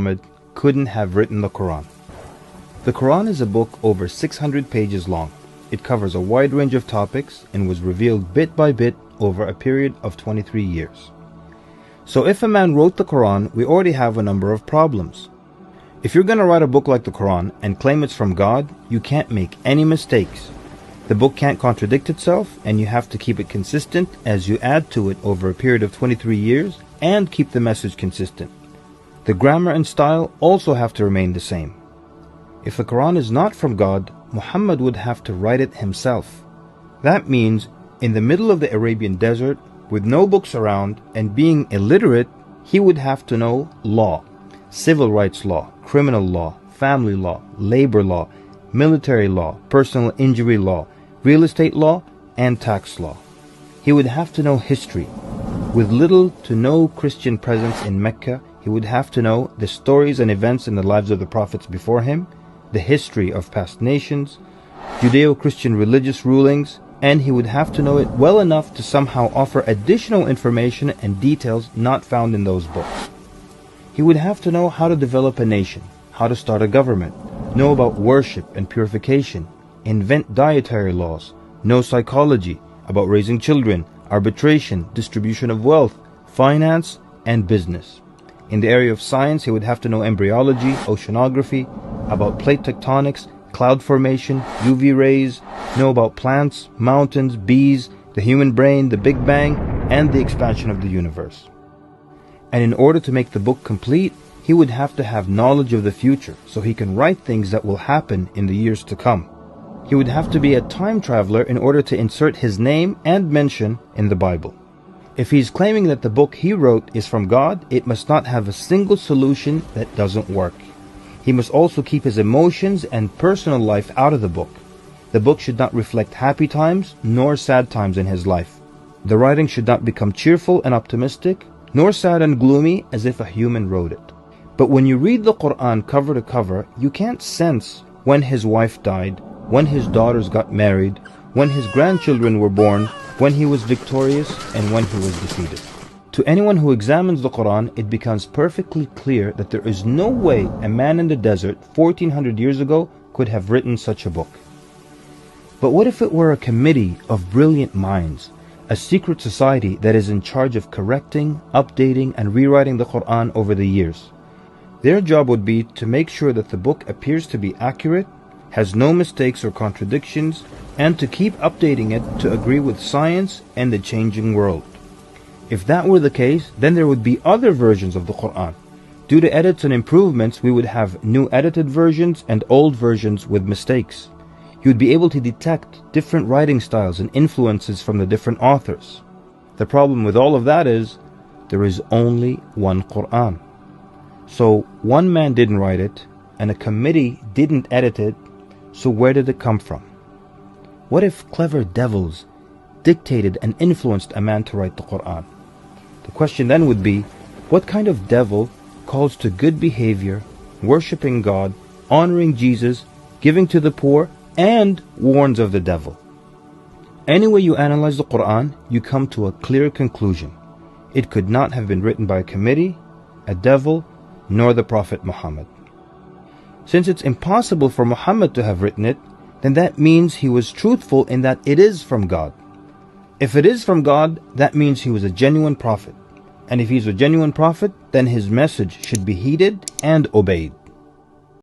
Muhammad couldn't have written the Qur'an. The Qur'an is a book over 600 pages long. It covers a wide range of topics and was revealed bit by bit over a period of 23 years. So if a man wrote the Qur'an, we already have a number of problems. If you're going to write a book like the Qur'an and claim it's from God, you can't make any mistakes. The book can't contradict itself, and you have to keep it consistent as you add to it over a period of 23 years and keep the message consistent. The grammar and style also have to remain the same. If the Qur'an is not from God, Muhammad would have to write it himself. That means in the middle of the Arabian desert, with no books around and being illiterate, he would have to know law, civil rights law, criminal law, family law, labor law, military law, personal injury law, real estate law, and tax law. He would have to know history. With little to no Christian presence in Mecca, he would have to know the stories and events in the lives of the prophets before him, the history of past nations, Judeo-Christian religious rulings, and he would have to know it well enough to somehow offer additional information and details not found in those books. He would have to know how to develop a nation, how to start a government, know about worship and purification, invent dietary laws, know psychology, about raising children, arbitration, distribution of wealth, finance, and business. In the area of science, he would have to know embryology, oceanography, about plate tectonics, cloud formation, UV rays, know about plants, mountains, bees, the human brain, the Big Bang, and the expansion of the universe. And in order to make the book complete, he would have to have knowledge of the future so he can write things that will happen in the years to come. He would have to be a time traveler in order to insert his name and mention in the Bible. If he's claiming that the book he wrote is from God, it must not have a single solution that doesn't work. He must also keep his emotions and personal life out of the book. The book should not reflect happy times nor sad times in his life. The writing should not become cheerful and optimistic, nor sad and gloomy as if a human wrote it. But when you read the Qur'an cover to cover, you can't sense when his wife died, when his daughters got married, when his grandchildren were born, when he was victorious, and when he was defeated. To anyone who examines the Qur'an, it becomes perfectly clear that there is no way a man in the desert 1400 years ago could have written such a book. But what if it were a committee of brilliant minds, a secret society that is in charge of correcting, updating, and rewriting the Qur'an over the years? Their job would be to make sure that the book appears to be accurate, has no mistakes or contradictions, and to keep updating it to agree with science and the changing world. If that were the case, then there would be other versions of the Qur'an. Due to edits and improvements, we would have new edited versions and old versions with mistakes. You would be able to detect different writing styles and influences from the different authors. The problem with all of that is, there is only one Qur'an. So one man didn't write it, and a committee didn't edit it, so where did it come from? What if clever devils dictated and influenced a man to write the Qur'an? The question then would be, what kind of devil calls to good behavior, worshipping God, honoring Jesus, giving to the poor, and warns of the devil? Any way you analyze the Qur'an, you come to a clear conclusion. It could not have been written by a committee, a devil, nor the Prophet Muhammad. Since it's impossible for Muhammad to have written it, then that means he was truthful in that it is from God. If it is from God, that means he was a genuine prophet. And if he's a genuine prophet, then his message should be heeded and obeyed.